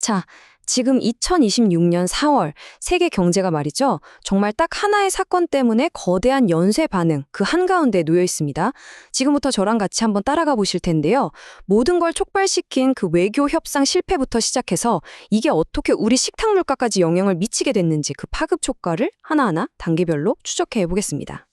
자, 지금 2026년 4월 세계 경제가 말이죠. 정말 딱 하나의 사건 때문에 거대한 연쇄 반응 그 한가운데 놓여 있습니다. 지금부터 저랑 같이 한번 따라가 보실 텐데요. 모든 걸 촉발시킨 그 외교 협상 실패부터 시작해서 이게 어떻게 우리 식탁 물가까지 영향을 미치게 됐는지 그 파급 효과를 하나하나 단계별로 추적해 보겠습니다.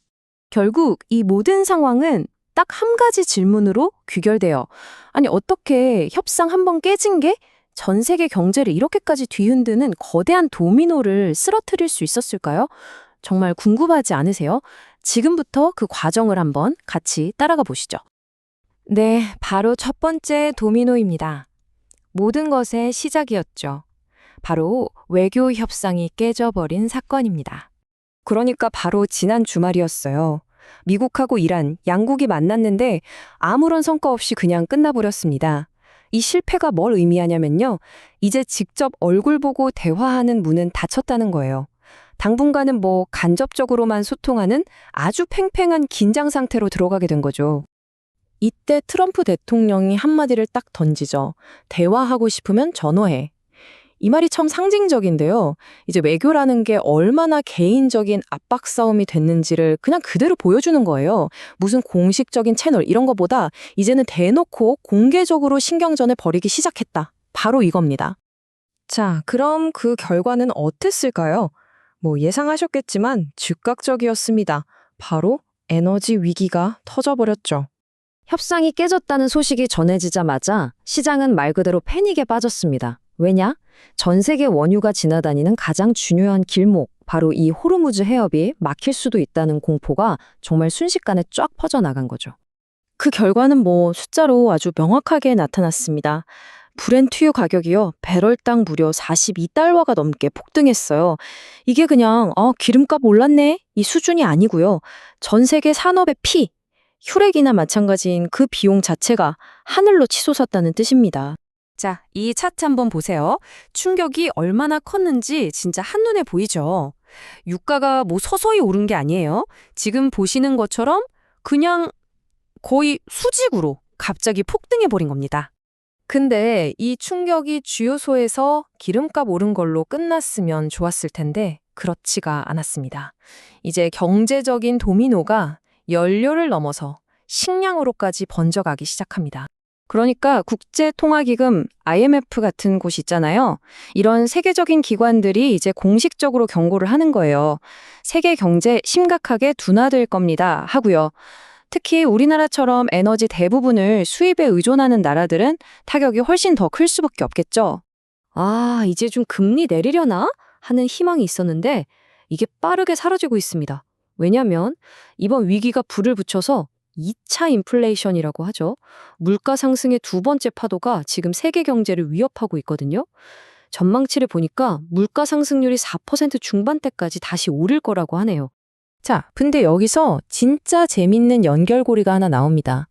결국 이 모든 상황은 딱 한 가지 질문으로 귀결돼요. 아니, 어떻게 협상 한 번 깨진 게 전 세계 경제를 이렇게까지 뒤흔드는 거대한 도미노를 쓰러뜨릴 수 있었을까요? 정말 궁금하지 않으세요? 지금부터 그 과정을 한번 같이 따라가 보시죠. 네, 바로 첫 번째 도미노입니다. 모든 것의 시작이었죠. 바로 외교 협상이 깨져버린 사건입니다. 그러니까 바로 지난 주말이었어요. 미국하고 이란, 양국이 만났는데 아무런 성과 없이 그냥 끝나버렸습니다. 이 실패가 뭘 의미하냐면요. 이제 직접 얼굴 보고 대화하는 문은 닫혔다는 거예요. 당분간은 간접적으로만 소통하는 아주 팽팽한 긴장 상태로 들어가게 된 거죠. 이때 트럼프 대통령이 한마디를 딱 던지죠. 대화하고 싶으면 전화해. 이 말이 참 상징적인데요. 이제 외교라는 게 얼마나 개인적인 압박 싸움이 됐는지를 그냥 그대로 보여주는 거예요. 무슨 공식적인 채널 이런 거보다 이제는 대놓고 공개적으로 신경전을 벌이기 시작했다. 바로 이겁니다. 자, 그럼 그 결과는 어땠을까요? 예상하셨겠지만 즉각적이었습니다. 바로 에너지 위기가 터져버렸죠. 협상이 깨졌다는 소식이 전해지자마자 시장은 말 그대로 패닉에 빠졌습니다. 왜냐? 전 세계 원유가 지나다니는 가장 중요한 길목, 바로 이 호르무즈 해협이 막힐 수도 있다는 공포가 정말 순식간에 쫙 퍼져나간 거죠. 그 결과는 숫자로 아주 명확하게 나타났습니다. 브렌트유 가격이요, 배럴당 무려 42달러가 넘게 폭등했어요. 이게 그냥 기름값 올랐네 이 수준이 아니고요. 전 세계 산업의 피, 혈액이나 마찬가지인 그 비용 자체가 하늘로 치솟았다는 뜻입니다. 자, 이 차트 한번 보세요. 충격이 얼마나 컸는지 진짜 한눈에 보이죠. 유가가 서서히 오른 게 아니에요. 지금 보시는 것처럼 그냥 거의 수직으로 갑자기 폭등해버린 겁니다. 근데 이 충격이 주요소에서 기름값 오른 걸로 끝났으면 좋았을 텐데 그렇지가 않았습니다. 이제 경제적인 도미노가 연료를 넘어서 식량으로까지 번져가기 시작합니다. 그러니까 국제통화기금 IMF 같은 곳 있잖아요. 이런 세계적인 기관들이 이제 공식적으로 경고를 하는 거예요. 세계 경제 심각하게 둔화될 겁니다 하고요. 특히 우리나라처럼 에너지 대부분을 수입에 의존하는 나라들은 타격이 훨씬 더 클 수밖에 없겠죠. 아, 이제 좀 금리 내리려나 하는 희망이 있었는데 이게 빠르게 사라지고 있습니다. 왜냐하면 이번 위기가 불을 붙여서 2차 인플레이션이라고 하죠. 물가 상승의 두 번째 파도가 지금 세계 경제를 위협하고 있거든요. 전망치를 보니까 물가 상승률이 4% 중반대까지 다시 오를 거라고 하네요. 자, 근데 여기서 진짜 재밌는 연결고리가 하나 나옵니다.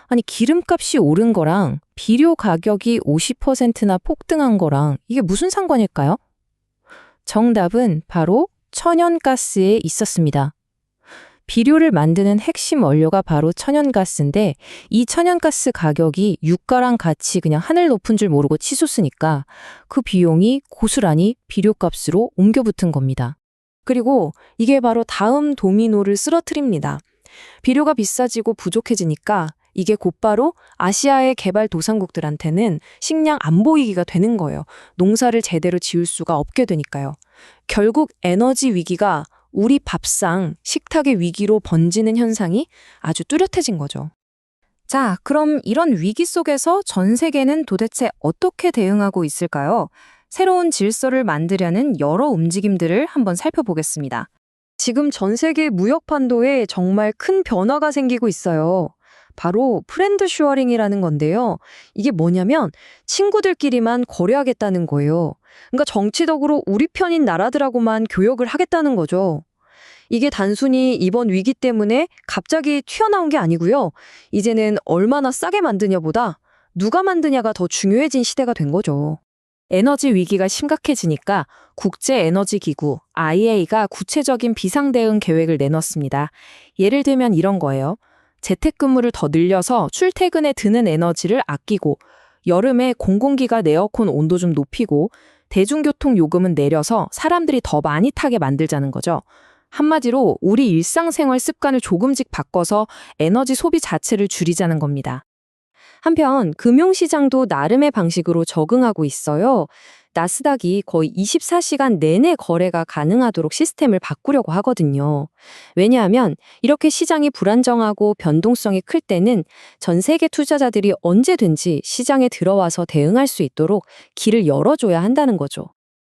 아니, 기름값이 오른 거랑 비료 가격이 50%나 폭등한 거랑 이게 무슨 상관일까요? 정답은 바로 천연가스에 있었습니다. 비료를 만드는 핵심 원료가 바로 천연가스인데 이 천연가스 가격이 유가랑 같이 그냥 하늘 높은 줄 모르고 치솟으니까 그 비용이 고스란히 비료값으로 옮겨붙은 겁니다. 그리고 이게 바로 다음 도미노를 쓰러뜨립니다. 비료가 비싸지고 부족해지니까 이게 곧바로 아시아의 개발도상국들한테는 식량 안 보이기가 되는 거예요. 농사를 제대로 지을 수가 없게 되니까요. 결국 에너지 위기가 우리 밥상, 식탁의 위기로 번지는 현상이 아주 뚜렷해진 거죠. 자, 그럼 이런 위기 속에서 전 세계는 도대체 어떻게 대응하고 있을까요? 새로운 질서를 만들려는 여러 움직임들을 한번 살펴보겠습니다. 지금 전 세계 무역 판도에 정말 큰 변화가 생기고 있어요. 바로 프렌드 슈어링이라는 건데요. 이게 뭐냐면 친구들끼리만 거래하겠다는 거예요. 그러니까 정치적으로 우리 편인 나라들하고만 교역을 하겠다는 거죠. 이게 단순히 이번 위기 때문에 갑자기 튀어나온 게 아니고요. 이제는 얼마나 싸게 만드냐보다 누가 만드냐가 더 중요해진 시대가 된 거죠. 에너지 위기가 심각해지니까 국제에너지기구 IEA가 구체적인 비상대응 계획을 내놨습니다. 예를 들면 이런 거예요. 재택근무를 더 늘려서 출퇴근에 드는 에너지를 아끼고 여름에 공공기관 에어컨 온도 좀 높이고 대중교통 요금은 내려서 사람들이 더 많이 타게 만들자는 거죠. 한마디로 우리 일상생활 습관을 조금씩 바꿔서 에너지 소비 자체를 줄이자는 겁니다. 한편 금융시장도 나름의 방식으로 적응하고 있어요. 나스닥이 거의 24시간 내내 거래가 가능하도록 시스템을 바꾸려고 하거든요. 왜냐하면 이렇게 시장이 불안정하고 변동성이 클 때는 전 세계 투자자들이 언제든지 시장에 들어와서 대응할 수 있도록 길을 열어줘야 한다는 거죠.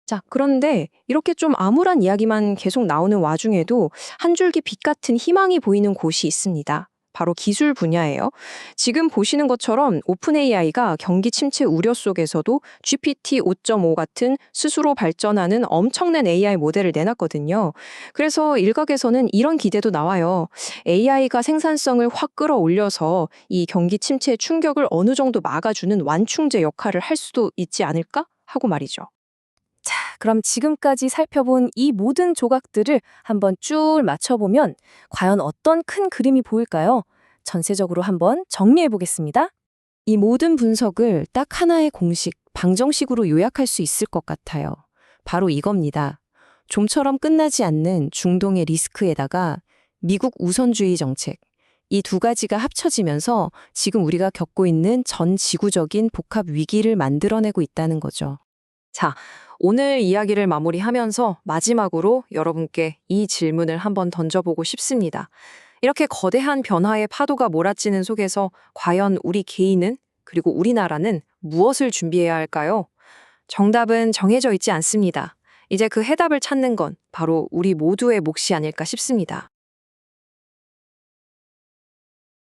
자, 그런데 이렇게 좀 암울한 이야기만 계속 나오는 와중에도 한 줄기 빛 같은 희망이 보이는 곳이 있습니다. 바로 기술 분야예요. 지금 보시는 것처럼 오픈 AI가 경기 침체 우려 속에서도 GPT 5.5 같은 스스로 발전하는 엄청난 AI 모델을 내놨거든요. 그래서 일각에서는 이런 기대도 나와요. AI가 생산성을 확 끌어올려서 이 경기 침체의 충격을 어느 정도 막아주는 완충제 역할을 할 수도 있지 않을까 하고 말이죠. 그럼 지금까지 살펴본 이 모든 조각들을 한번 쭉 맞춰보면 과연 어떤 큰 그림이 보일까요? 전체적으로 한번 정리해 보겠습니다. 이 모든 분석을 딱 하나의 공식, 방정식으로 요약할 수 있을 것 같아요. 바로 이겁니다. 좀처럼 끝나지 않는 중동의 리스크에다가 미국 우선주의 정책, 이 두 가지가 합쳐지면서 지금 우리가 겪고 있는 전 지구적인 복합 위기를 만들어내고 있다는 거죠. 자, 오늘 이야기를 마무리하면서 마지막으로 여러분께 이 질문을 한번 던져보고 싶습니다. 이렇게 거대한 변화의 파도가 몰아치는 속에서 과연 우리 개인은 그리고 우리나라는 무엇을 준비해야 할까요? 정답은 정해져 있지 않습니다. 이제 그 해답을 찾는 건 바로 우리 모두의 몫이 아닐까 싶습니다.